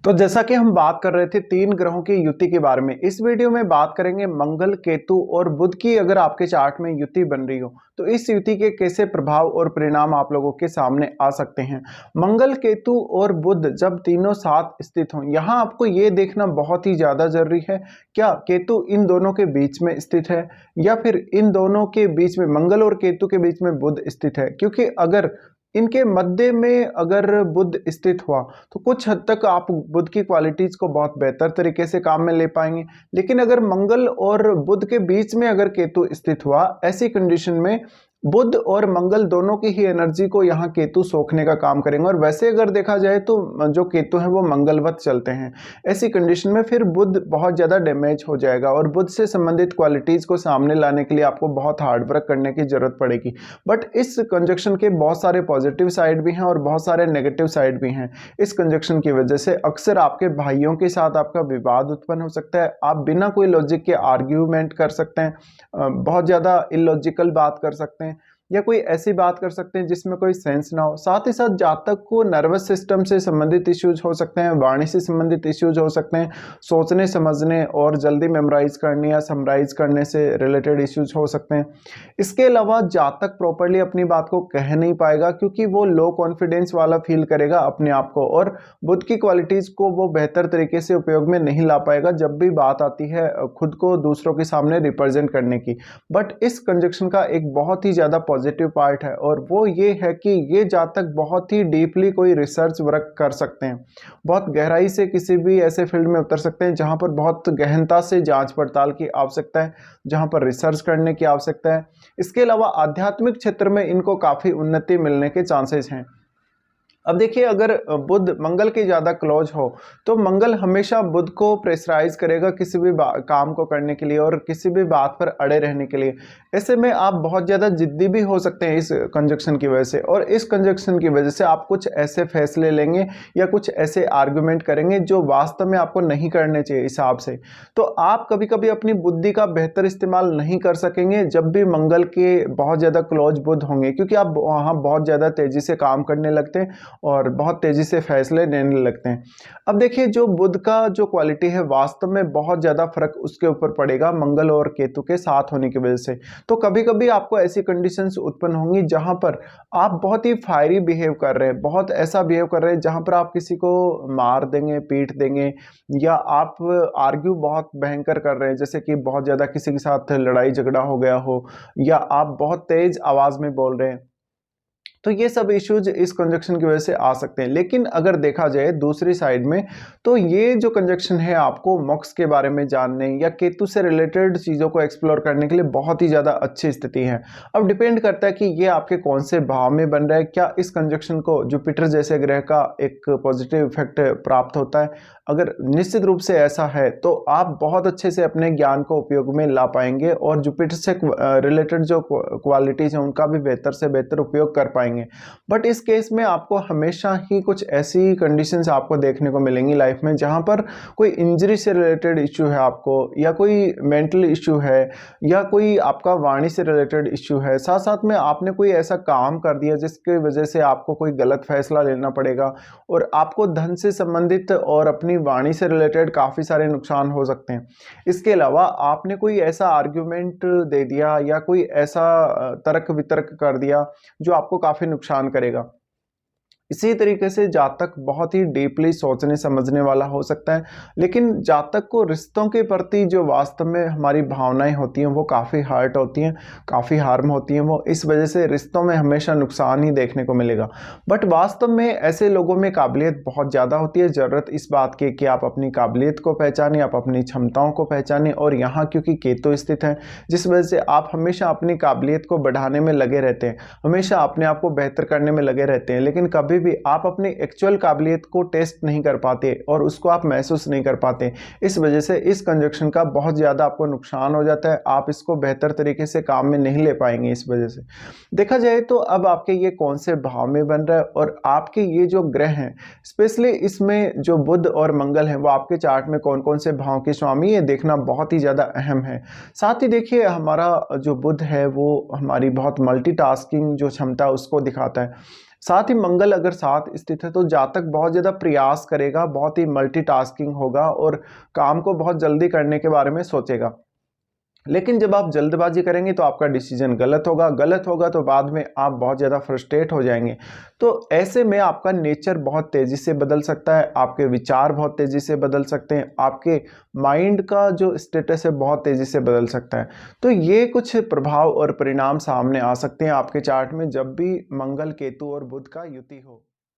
तो जैसा कि हम बात कर रहे थे 3 ग्रहों की युति के बारे में, इस वीडियो में बात करेंगे मंगल, केतु और बुध की अगर आपके चार्ट में युति बन रही हो, तो इस युति के कैसे प्रभाव और परिणाम आप लोगों के सामने आ सकते हैं। मंगल, केतु और बुध जब तीनों साथ स्थित हों, यहाँ आपको ये देखना बहुत ही ज़्यादा जरूरी है, क्या केतु इन दोनों के बीच में स्थित है या फिर इन दोनों के बीच में, मंगल और केतु के बीच में बुध स्थित है। क्योंकि अगर इनके मध्य में अगर बुध स्थित हुआ तो कुछ हद तक आप बुध की क्वालिटीज को बहुत बेहतर तरीके से काम में ले पाएंगे। लेकिन अगर मंगल और बुध के बीच में अगर केतु स्थित हुआ, ऐसी कंडीशन में बुध और मंगल दोनों की ही एनर्जी को यहाँ केतु सोखने का काम करेंगे। और वैसे अगर देखा जाए तो जो केतु है वो मंगलवत चलते हैं। ऐसी कंडीशन में फिर बुध बहुत ज़्यादा डैमेज हो जाएगा और बुध से संबंधित क्वालिटीज़ को सामने लाने के लिए आपको बहुत हार्ड वर्क करने की ज़रूरत पड़ेगी। बट इस कंजक्शन के बहुत सारे पॉजिटिव साइड भी हैं और बहुत सारे नेगेटिव साइड भी हैं। इस कंजक्शन की वजह से अक्सर आपके भाइयों के साथ आपका विवाद उत्पन्न हो सकता है। आप बिना कोई लॉजिक के आर्ग्यूमेंट कर सकते हैं, बहुत ज़्यादा इलॉजिकल बात कर सकते हैं या कोई ऐसी बात कर सकते हैं जिसमें कोई सेंस ना हो। साथ ही साथ जातक को नर्वस सिस्टम से संबंधित इश्यूज हो सकते हैं, वाणी से संबंधित इश्यूज हो सकते हैं, सोचने समझने और जल्दी मेमोराइज करने या समराइज करने से रिलेटेड इश्यूज हो सकते हैं। इसके अलावा जातक प्रॉपरली अपनी बात को कह नहीं पाएगा क्योंकि वो लो कॉन्फिडेंस वाला फील करेगा अपने आप को, और बुध की क्वालिटीज को वो बेहतर तरीके से उपयोग में नहीं ला पाएगा जब भी बात आती है खुद को दूसरों के सामने रिप्रेजेंट करने की। बट इस कंजक्शन का एक बहुत ही ज़्यादा पॉजिटिव पार्ट है और वो ये है कि ये जातक बहुत ही डीपली कोई रिसर्च वर्क कर सकते हैं, बहुत गहराई से किसी भी ऐसे फील्ड में उतर सकते हैं जहां पर बहुत गहनता से जांच पड़ताल की आवश्यकता है, जहां पर रिसर्च करने की आवश्यकता है। इसके अलावा आध्यात्मिक क्षेत्र में इनको काफ़ी उन्नति मिलने के चांसेस हैं। अब देखिए, अगर बुध मंगल के ज़्यादा क्लोज हो तो मंगल हमेशा बुध को प्रेशराइज करेगा किसी भी काम को करने के लिए और किसी भी बात पर अड़े रहने के लिए। ऐसे में आप बहुत ज़्यादा जिद्दी भी हो सकते हैं इस कंजक्शन की वजह से, और इस कंजक्शन की वजह से आप कुछ ऐसे फैसले लेंगे या कुछ ऐसे आर्गुमेंट करेंगे जो वास्तव में आपको नहीं करने चाहिए हिसाब से। तो आप कभी कभी अपनी बुद्धि का बेहतर इस्तेमाल नहीं कर सकेंगे जब भी मंगल के बहुत ज़्यादा क्लोज बुध होंगे, क्योंकि आप वहाँ बहुत ज़्यादा तेज़ी से काम करने लगते हैं और बहुत तेजी से फैसले लेने लगते हैं। अब देखिए, जो बुध का जो क्वालिटी है वास्तव में बहुत ज़्यादा फर्क उसके ऊपर पड़ेगा मंगल और केतु के साथ होने की वजह से। तो कभी कभी आपको ऐसी कंडीशंस उत्पन्न होंगी जहां पर आप बहुत ही फायरी बिहेव कर रहे हैं, बहुत ऐसा बिहेव कर रहे हैं जहां पर आप किसी को मार देंगे, पीट देंगे, या आप आर्ग्यू बहुत भयंकर कर रहे हैं, जैसे कि बहुत ज़्यादा किसी के साथ लड़ाई झगड़ा हो गया हो, या आप बहुत तेज आवाज़ में बोल रहे हैं। तो ये सब इश्यूज इस कंजक्शन की वजह से आ सकते हैं। लेकिन अगर देखा जाए दूसरी साइड में, तो ये जो कंजक्शन है आपको मोक्ष के बारे में जानने या केतु से रिलेटेड चीज़ों को एक्सप्लोर करने के लिए बहुत ही ज़्यादा अच्छी स्थिति है। अब डिपेंड करता है कि ये आपके कौन से भाव में बन रहा है। क्या इस कंजक्शन को जुपिटर जैसे ग्रह का एक पॉजिटिव इफेक्ट प्राप्त होता है? अगर निश्चित रूप से ऐसा है तो आप बहुत अच्छे से अपने ज्ञान को उपयोग में ला पाएंगे और जुपिटर से रिलेटेड जो क्वालिटीज़ हैं उनका भी बेहतर से बेहतर उपयोग कर पाएंगे। बट इस केस में आपको हमेशा ही कुछ ऐसी कंडीशंस आपको देखने को मिलेंगी लाइफ में जहां पर कोई इंजरी से रिलेटेड इश्यू है आपको, या कोई मेंटल इश्यू है, या कोई आपका वाणी से रिलेटेड इश्यू है। साथ साथ में आपने कोई ऐसा काम कर दिया जिसकी वजह से आपको कोई गलत फैसला लेना पड़ेगा और आपको धन से संबंधित और अपनी वाणी से रिलेटेड काफ़ी सारे नुकसान हो सकते हैं। इसके अलावा आपने कोई ऐसा आर्ग्यूमेंट दे दिया या कोई ऐसा तर्क वितर्क कर दिया जो आपको काफ़ी नुकसान करेगा। इसी तरीके से जातक बहुत ही डीपली सोचने समझने वाला हो सकता है, लेकिन जातक को रिश्तों के प्रति जो वास्तव में हमारी भावनाएं होती हैं वो काफ़ी हर्ट होती हैं, काफ़ी हार्म होती हैं। वो इस वजह से रिश्तों में हमेशा नुकसान ही देखने को मिलेगा। बट वास्तव में ऐसे लोगों में काबिलियत बहुत ज़्यादा होती है। ज़रूरत इस बात की कि आप अपनी काबिलियत को पहचानें, आप अपनी क्षमताओं को पहचानें। और यहाँ क्योंकि केतु स्थित है, जिस वजह से आप हमेशा अपनी काबिलियत को बढ़ाने में लगे रहते हैं, हमेशा अपने आप को बेहतर करने में लगे रहते हैं, लेकिन कभी भी आप अपनी एक्चुअल काबिलियत को टेस्ट नहीं कर पाते और उसको आप महसूस नहीं कर पाते। इस वजह से इस कंजक्शन का बहुत ज़्यादा आपको नुकसान हो जाता है। आप इसको बेहतर तरीके से काम में नहीं ले पाएंगे। इस वजह से देखा जाए तो अब आपके ये कौन से भाव में बन रहा है और आपके ये जो ग्रह हैं, स्पेशली इसमें जो बुध और मंगल हैं, वो आपके चार्ट में कौन कौन से भाव के स्वामी, ये देखना बहुत ही ज़्यादा अहम है। साथ ही देखिए, हमारा जो बुध है वो हमारी बहुत मल्टीटास्किंग जो क्षमता उसको दिखाता है। साथ ही मंगल अगर साथ स्थित है तो जातक बहुत ज़्यादा प्रयास करेगा, बहुत ही मल्टीटास्किंग होगा और काम को बहुत जल्दी करने के बारे में सोचेगा। लेकिन जब आप जल्दबाजी करेंगे तो आपका डिसीजन गलत होगा तो बाद में आप बहुत ज़्यादा फ्रस्ट्रेट हो जाएंगे। तो ऐसे में आपका नेचर बहुत तेज़ी से बदल सकता है, आपके विचार बहुत तेज़ी से बदल सकते हैं, आपके माइंड का जो स्टेटस है बहुत तेज़ी से बदल सकता है। तो ये कुछ प्रभाव और परिणाम सामने आ सकते हैं आपके चार्ट में जब भी मंगल, केतु और बुध का युति हो।